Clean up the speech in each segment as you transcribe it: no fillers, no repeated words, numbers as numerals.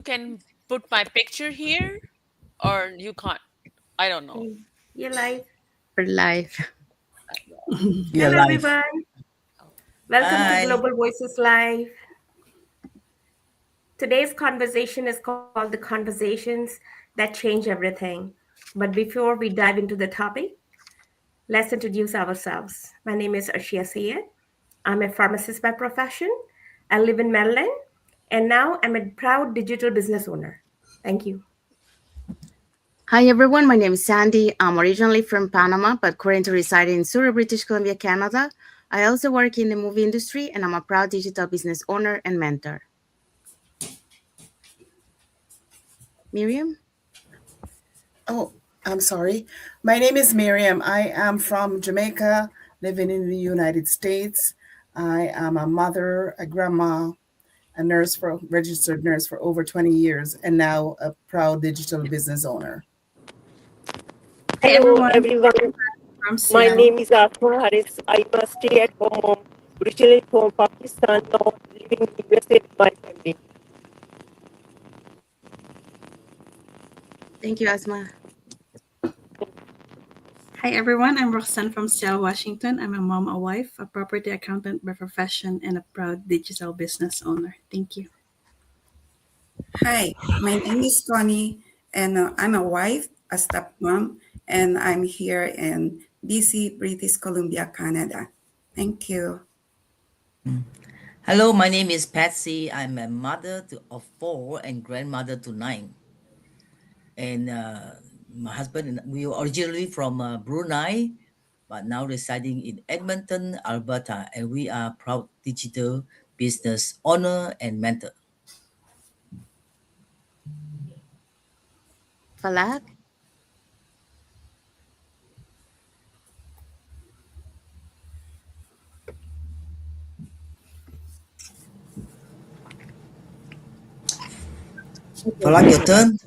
can put my picture here or you can't. I don't know. Okay, you're live. For life. Your Hello, life. everyone. Welcome to Hi. Global Voices Live. Today's conversation is called The Conversations That Change Everything. But before we dive into the topic, let's introduce ourselves. My name is Arshia Sayed. I'm a pharmacist by profession. I live in Maryland, and now I'm a proud digital business owner. Thank you. Hi everyone, my name is Sandy. I'm originally from Panama, but currently residing in Surrey, British Columbia, Canada. I also work in the movie industry, and I'm a proud digital business owner and mentor. Miriam? Oh, I'm sorry. My name is Miriam. I am from Jamaica, living in the United States. I am a mother, a grandma, a nurse for registered nurse for over 20 years, and now a proud digital business owner. Hi Hello, everyone, everyone. from My Seattle. name is Atma Harris. I'm a stay-at-home mom, originally from Pakistan, now living in USA with my family. Thank you, Asma. Hi everyone, I'm Roxanne from Seattle, Washington. I'm a mom, a wife, a property accountant by profession, and a proud digital business owner. Thank you. Hi, my name is Connie, and I'm a wife, a stepmom, and I'm here in BC, British Columbia, Canada. Thank you. Hello, my name is Patsy. I'm a of four and grandmother to nine. And my husband and we were originally from Brunei, but now residing in Edmonton, Alberta. And we are proud digital business owner and mentor. Falak? Okay. Falak, your turn.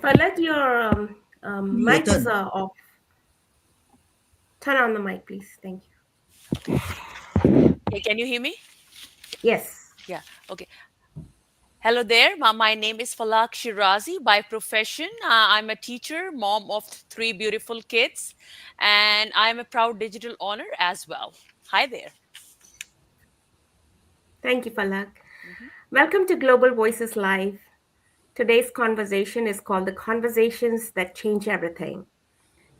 Let your Your mic is turn. off. Turn on the mic, please. Thank you. Okay, can you hear me? Yes. Yeah. Okay. Hello there. My name is Falak Shirazi by profession. I'm a teacher, mom of three beautiful kids, and I'm a proud digital owner as well. Hi there. Thank you, Falak. Mhm. Welcome to Global Voices Live. Today's conversation is called The Conversations That Change Everything.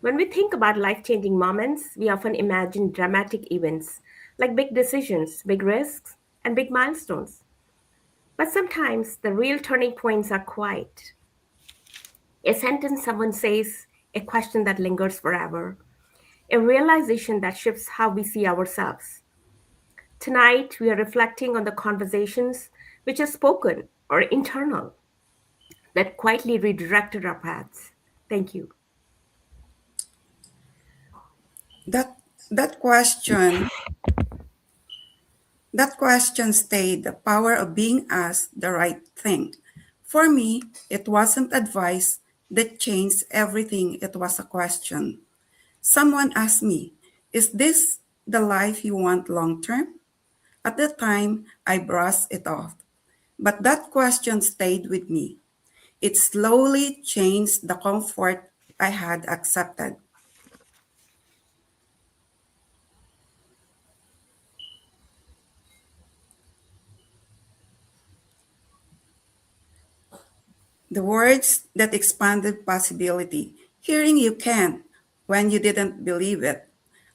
When we think about life changing moments, we often imagine dramatic events like big decisions, big risks, and big milestones. But sometimes the real turning points are quiet. A sentence someone says, a question that lingers forever, a realization that shifts how we see ourselves. Tonight, we are reflecting on the conversations which are spoken or internal that quietly redirected our paths. Thank you. That that question, that question stayed the power of being asked the right thing. For me, it wasn't advice that changed everything. It was a question. Someone asked me, "Is this the life you want long term?" At the time, I brushed it off. But that question stayed with me. It slowly changed the comfort I had accepted. The words that expanded possibility. Hearing you can when you didn't believe it.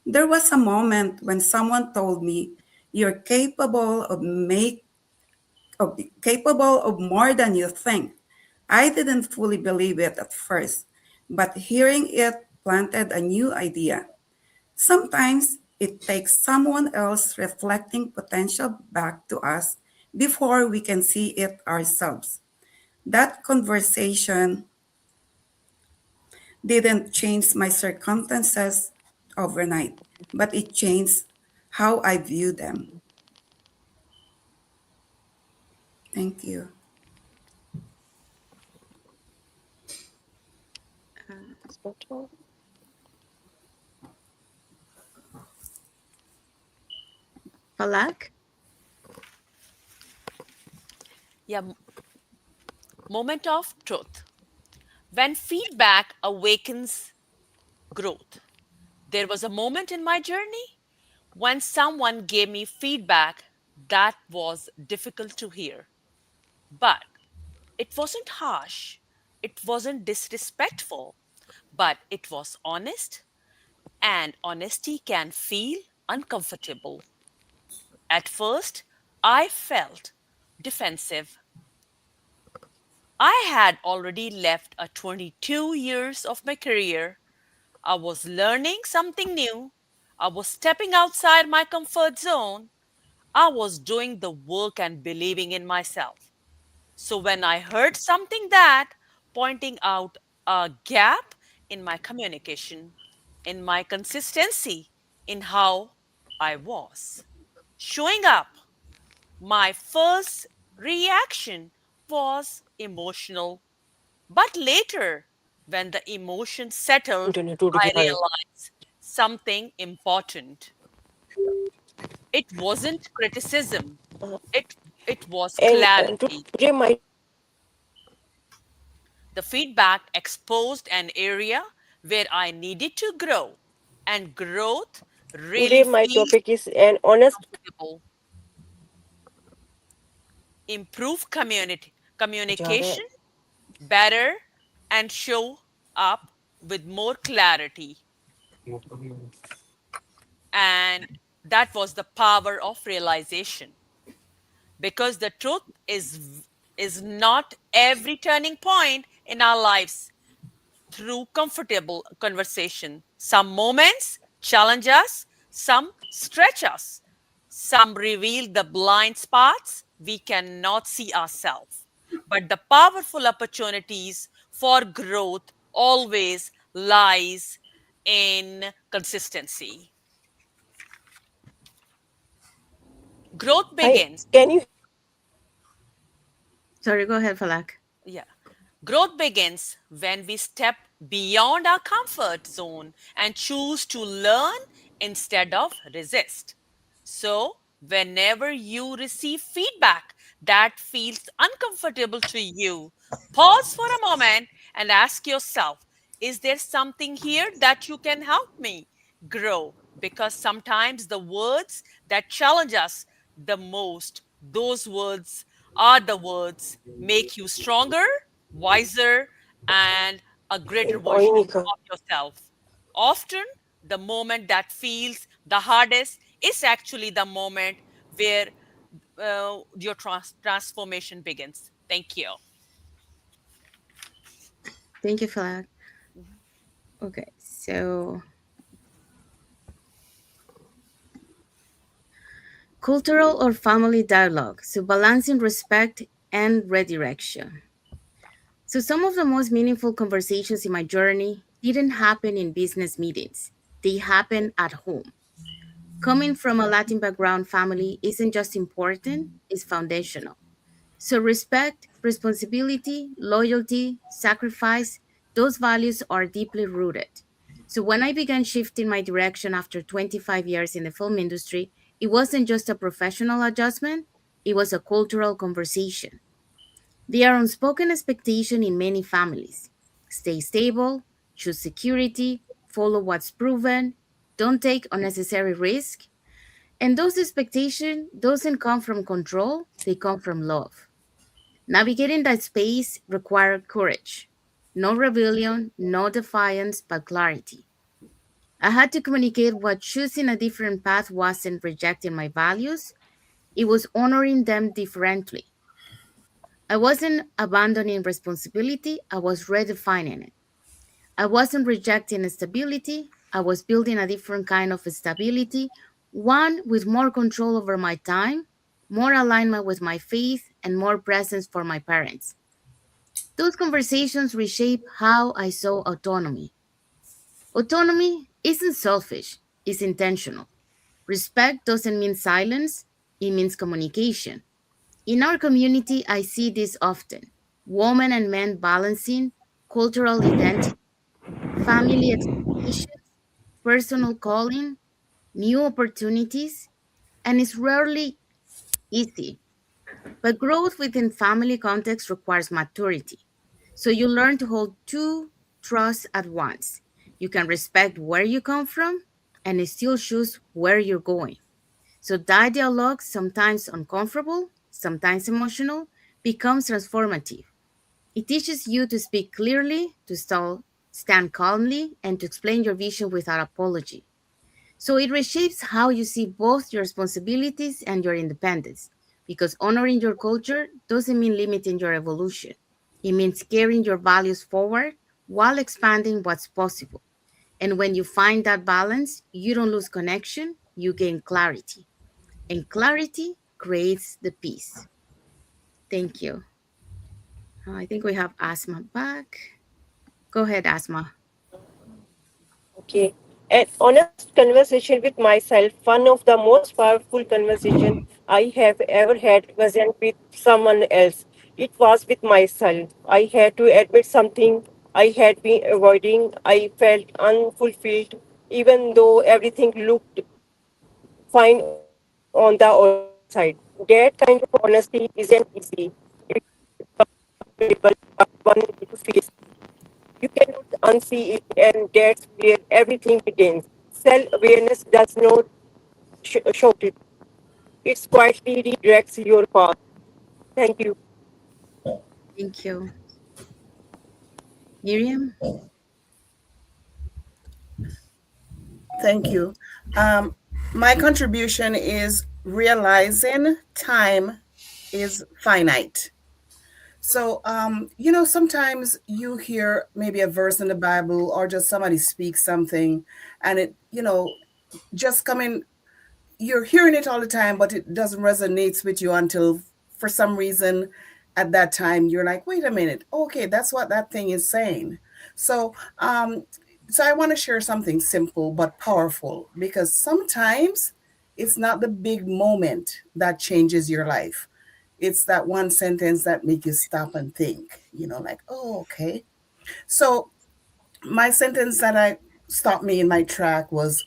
There was a moment when someone told me you're capable of more than you think. I didn't fully believe it at first, but hearing it planted a new idea. Sometimes it takes someone else reflecting potential back to us before we can see it ourselves. That conversation didn't change my circumstances overnight, but it changed how I view them. Thank you. Falak? Yeah. Moment of truth. When feedback awakens growth. There was a moment in my journey when someone gave me feedback that was difficult to hear. But it wasn't harsh, it wasn't disrespectful, but it was honest, and honesty can feel uncomfortable. At first, I felt defensive. I had already left a 22 years of my career. I was learning something new. I was stepping outside my comfort zone. I was doing the work and believing in myself. So when I heard something that pointing out a gap in my communication, in my consistency, in how I was showing up, my first reaction was emotional. But later, when the emotion settled, I realized something important. It wasn't criticism, it, it was And clarity. today my The feedback exposed an area where I needed to grow, and growth really today my feels topic is an honest comfortable. Improve jar है. communication better and show up with more clarity. And that was the power of realization, because the truth is not every turning point in our lives through comfortable conversation. Some moments challenge us, some stretch us, some reveal the blind spots we cannot see ourselves. But the powerful opportunities for growth always lies in consistency. Growth I begins. can you Sorry, go ahead, Falak. Yeah. Growth begins when we step beyond our comfort zone and choose to learn instead of resist. So, whenever you receive feedback that feels uncomfortable to you, pause for a moment and ask yourself, is there something here that you can help me grow? Because sometimes the words that challenge us the most, those words are the words make you stronger, wiser, and a greater version Oinika. of yourself. Often, the moment that feels the hardest is actually the moment where your transformation begins. Thank you. Thank you, Falak. Mhm. Okay, so cultural or family dialogue. So balancing respect and redirection. So some of the most meaningful conversations in my journey didn't happen in business meetings. They happened at home. Coming from a Latin background family isn't just important, it's foundational. So, respect, responsibility, loyalty, sacrifice, those values are deeply rooted. So, when I began shifting my direction after 25 years in the film industry, it wasn't just a professional adjustment, it was a cultural conversation. There are unspoken expectations in many families: stay stable, choose security, follow what's proven, don't take unnecessary risk. And those expectations doesn't come from control, they come from love. Navigating that space required courage. No rebellion, no defiance, but clarity. I had to communicate what choosing a different path wasn't rejecting my values, it was honoring them differently. I wasn't abandoning responsibility, I was redefining it. I wasn't rejecting stability, I was building a different kind of stability, one with more control over my time, more alignment with my faith, and more presence for my parents. Those conversations reshape how I saw autonomy. Autonomy isn't selfish, it's intentional. Respect doesn't mean silence, it means communication. In our community, I see this often: women and men balancing cultural identity, family expectations, personal calling, new opportunities, and it's rarely easy. But growth within family context requires maturity. So you learn to hold two truths at once. You can respect where you come from and still choose where you're going. So that dialogue, sometimes uncomfortable, sometimes emotional, becomes transformative. It teaches you to speak clearly, to stand calmly, and to explain your vision without apology. So it reshapes how you see both your responsibilities and your independence. Because honoring your culture doesn't mean limiting your evolution. It means carrying your values forward while expanding what's possible. And when you find that balance, you don't lose connection, you gain clarity. And clarity creates the peace. Thank you. I think we have Asma back. Go ahead, Asma. Okay. An honest conversation with myself, one of the most powerful conversations I have ever had wasn't with someone else. It was with myself. I had to admit something I had been avoiding. I felt unfulfilled, even though everything looked fine on the outside. That kind of honesty isn't easy. It requires vulnerable, but one need to face. You cannot unsee it, and that's where everything begins. Self awareness does not shout it, it quietly redirects your path. Thank you. Thank you. Miriam? Thank you. Um, my contribution is realizing time is finite. So, sometimes you hear maybe a verse in the Bible or just somebody speak something, and it, just coming, you're hearing it all the time, but it doesn't resonate with you until for some reason at that time you're like, wait a minute, okay, that's what that thing is saying. So, um, so I want to share something simple but powerful because sometimes it's not the big moment that changes your life. It's that one sentence that make you stop and think, like, oh, okay. So my sentence that I stopped me in my track was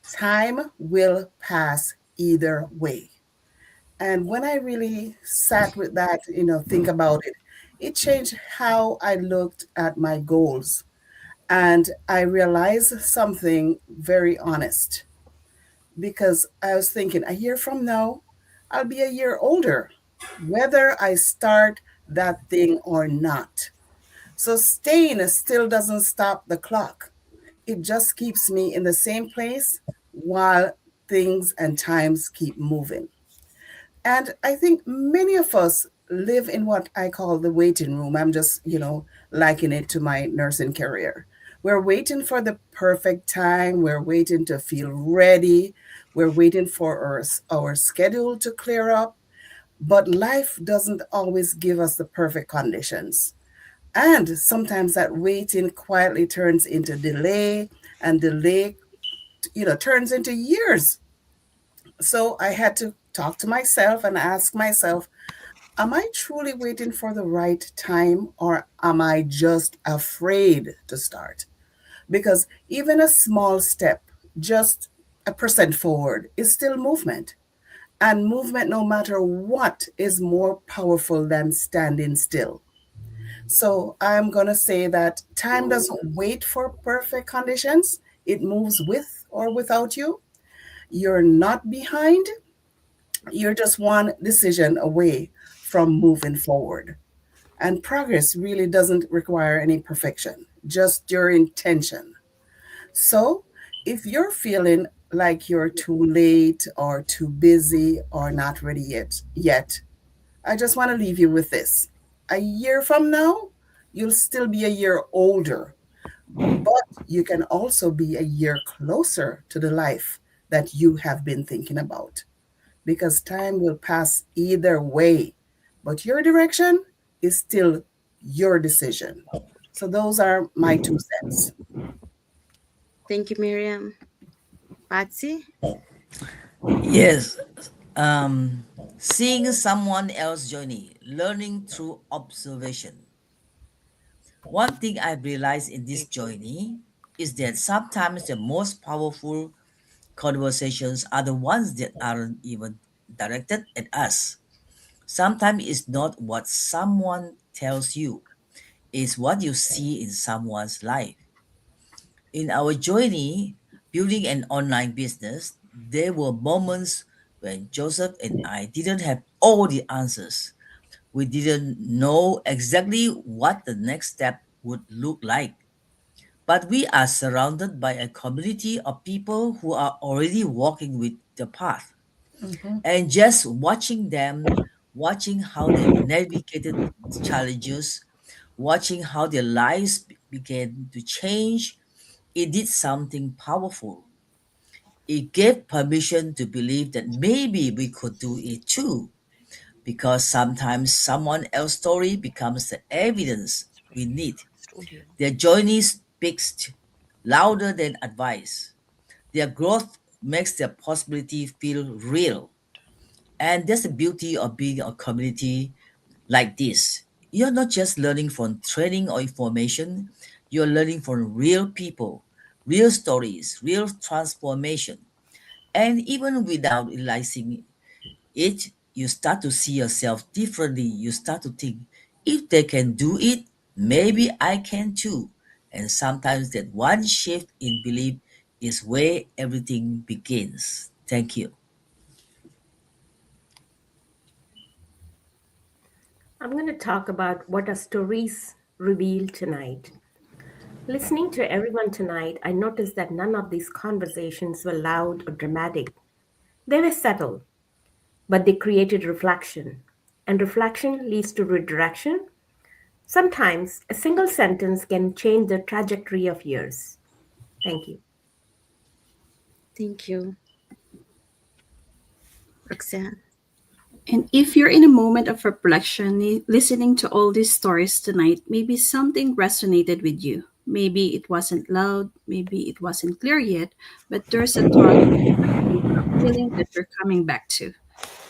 time will pass either way. And when I really sat with that, think about it, it changed how I looked at my goals. And I realized something very honest because I was thinking a year from now, I'll be a year older, whether I start that thing or not. So staying still doesn't stop the clock. It just keeps me in the same place while things and times keep moving. And I think many of us live in what I call the waiting room. I'm just, liking it to my nursing career. We're waiting for the perfect time. We're waiting to feel ready. We're waiting for our schedule to clear up. But life doesn't always give us the perfect conditions. And sometimes that waiting quietly turns into delay, and delay, turns into years. So I had to talk to myself and ask myself, am I truly waiting for the right time or am I just afraid to start? Because even a small step, just a percent forward, is still movement. And movement, no matter what, is more powerful than standing still. So I'm going to say that time doesn't wait for perfect conditions, it moves with or without you. You're not behind, you're just one decision away from moving forward. And progress really doesn't require any perfection, just your intention. So if you're feeling like you're too late or too busy or not ready yet, I just want to leave you with this. A year from now, you'll still be a year older, but you can also be a year closer to the life that you have been thinking about because time will pass either way, but your direction is still your decision. So those are my 2 cents. Thank you, Miriam. Patsy? Yes. Um, Seeing someone else's journey, learning through observation. One thing I've realized in this journey is that sometimes the most powerful conversations are the ones that aren't even directed at us. Sometimes it's not what someone tells you, it's what you see in someone's life. In our journey building an online business, there were moments when Joseph and I didn't have all the answers. We didn't know exactly what the next step would look like. But we are surrounded by a community of people who are already walking with the path. Mm-hmm. And just watching them, watching how they navigated challenges, watching how their lives began to change, it did something powerful. It gave permission to believe that maybe we could do it too, because sometimes someone else's story becomes the evidence we need. Studio. Their journey speaks louder than advice. Their growth makes their possibility feel real. And that's the beauty of being a community like this. You're not just learning from training or information, you're learning from real people, real stories, real transformation. And even without realizing it, you start to see yourself differently. You start to think, if they can do it, maybe I can too. And sometimes that one shift in belief is where everything begins. Thank you. I'm going to talk about what our stories reveal tonight. Listening to everyone tonight, I noticed that none of these conversations were loud or dramatic. They were subtle, but they created reflection. And reflection leads to redirection. Sometimes a single sentence can change the trajectory of years. Thank you. Thank you, Roxanne. And if you're in a moment of reflection, listening to all these stories tonight, maybe something resonated with you. Maybe it wasn't loud, maybe it wasn't clear yet, but there's a thought, a feeling that you're coming back to.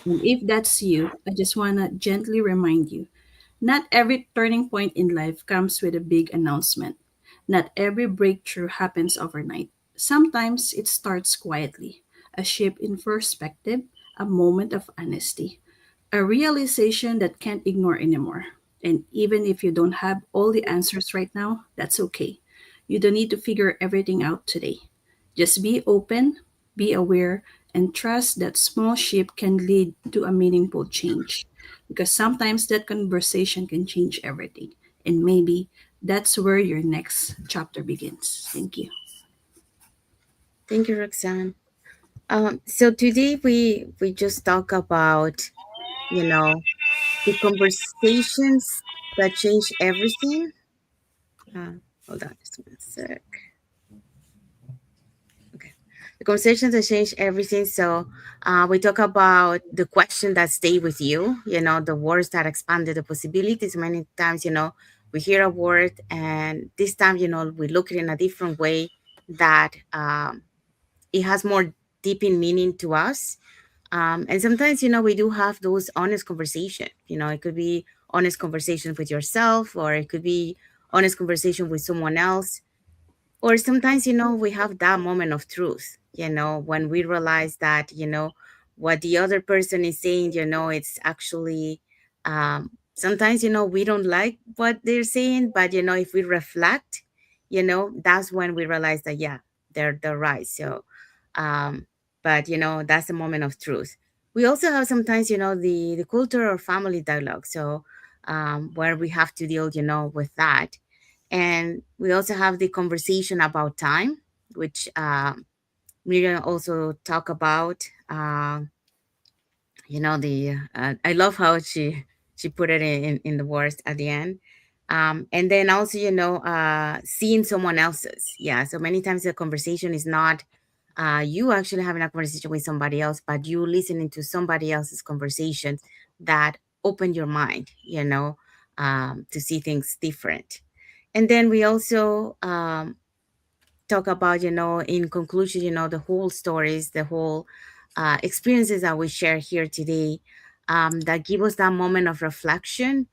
And if that's you, I just want to gently remind you, not every turning point in life comes with a big announcement. Not every breakthrough happens overnight. Sometimes it starts quietly, a shift in perspective, a moment of honesty, a realization that can't ignore anymore. And even if you don't have all the answers right now, that's okay. You don't need to figure everything out today. Just be open, be aware, and trust that small shift can lead to a meaningful change. Because sometimes that conversation can change everything. And maybe that's where your next chapter begins. Thank you. Thank you, Roxanne. So today we just talk about, you know, the conversations that change everything. Hold on just one sec. Okay. The conversations that change everything. So we talk about the question that stay with you, the words that expanded the possibilities. Many times, we hear a word and this time, we look at it in a different way that it has more deep in meaning to us. And sometimes, we do have those honest conversations. It could be honest conversation with yourself, or it could be honest conversation with someone else. Or sometimes, we have that moment of truth, when we realize that, what the other person is saying, it's actually, sometimes, we don't like what they're saying, but, if we reflect, that's when we realize that, yeah, they're right. So, um, but, that's a moment of truth. We also have sometimes, the culture or family dialogue. So, where we have to deal, with that. And we also have the conversation about time, which Miriam also talk about. The I love how she put it in the words at the end. And then also, seeing someone else's. Yeah. So many times the conversation is not you actually having a conversation with somebody else, but you listening to somebody else's conversations that open your mind, to see things different. And then we also talk about, in conclusion, the whole stories, the whole experiences that we share here today, that give us that moment of reflection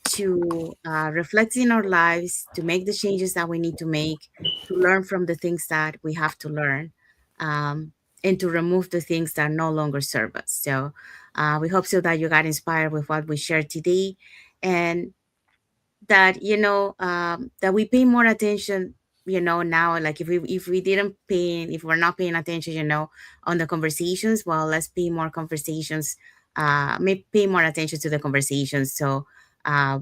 to reflect in our lives, to make the changes that we need to make, to learn from the things that we have to learn, and to remove the things that no longer serve us. So, We hope so that you got inspired with what we shared today, and that that we pay more attention, now. Like if we didn't pay if we're not paying attention, on the conversations, well, let's pay more conversations, may pay more attention to the conversations, so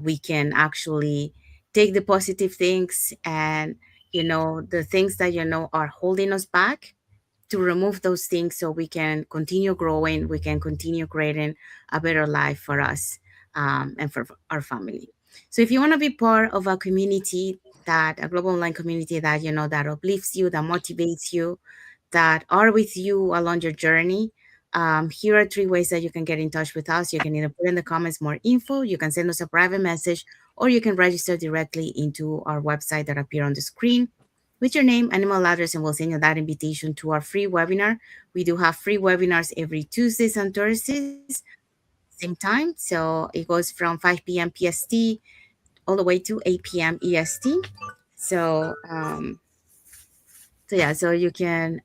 we can actually take the positive things, and the things that are holding us back, to remove those things, so we can continue growing, we can continue creating a better life for us, and for our family. So if you want to be part of a community, that a global online community that that uplifts you, that motivates you, that are with you along your journey, here are three ways that you can get in touch with us. You can either put in the comments more info, you can send us a private message, or you can register directly into our website that appear on the screen with your name and email address, and we'll send you that invitation to our free webinar. We do have free webinars every Tuesdays and Thursdays, same time. So it goes from 5 p.m. PST all the way to 8 p.m. EST. So, yeah, so you can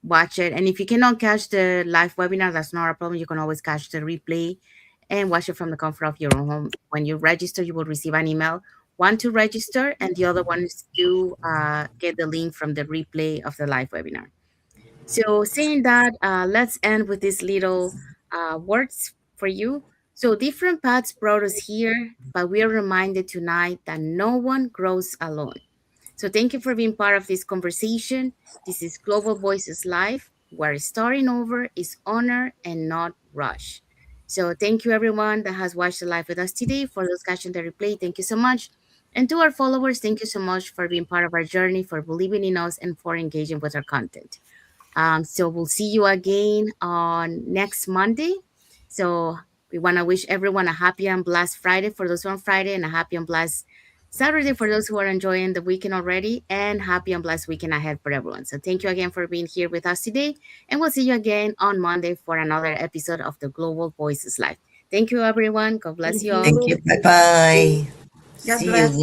watch it. And if you cannot catch the live webinar, that's not a problem. You can always catch the replay and watch it from the comfort of your own home. When you register, you will receive an email, one to register, and the other one is to get the link from the replay of the live webinar. So, saying that, let's end with these little words for you. So, different paths brought us here, but we are reminded tonight that no one grows alone. So, thank you for being part of this conversation. This is Global Voices Live, where starting over is honor and not rush. So, thank you everyone that has watched the live with us today. For those catching the replay, thank you so much. And to our followers, thank you so much for being part of our journey, for believing in us, and for engaging with our content. So we'll see you again on next Monday. So we want to wish everyone a happy and blessed Friday for those who are on Friday, and a happy and blessed Saturday for those who are enjoying the weekend already, and happy and blessed weekend ahead for everyone. So thank you again for being here with us today, and we'll see you again on Monday for another episode of the Global Voices Live. Thank you, everyone. God bless Thank you all. Thank you. you. Bye bye. God See you. bless.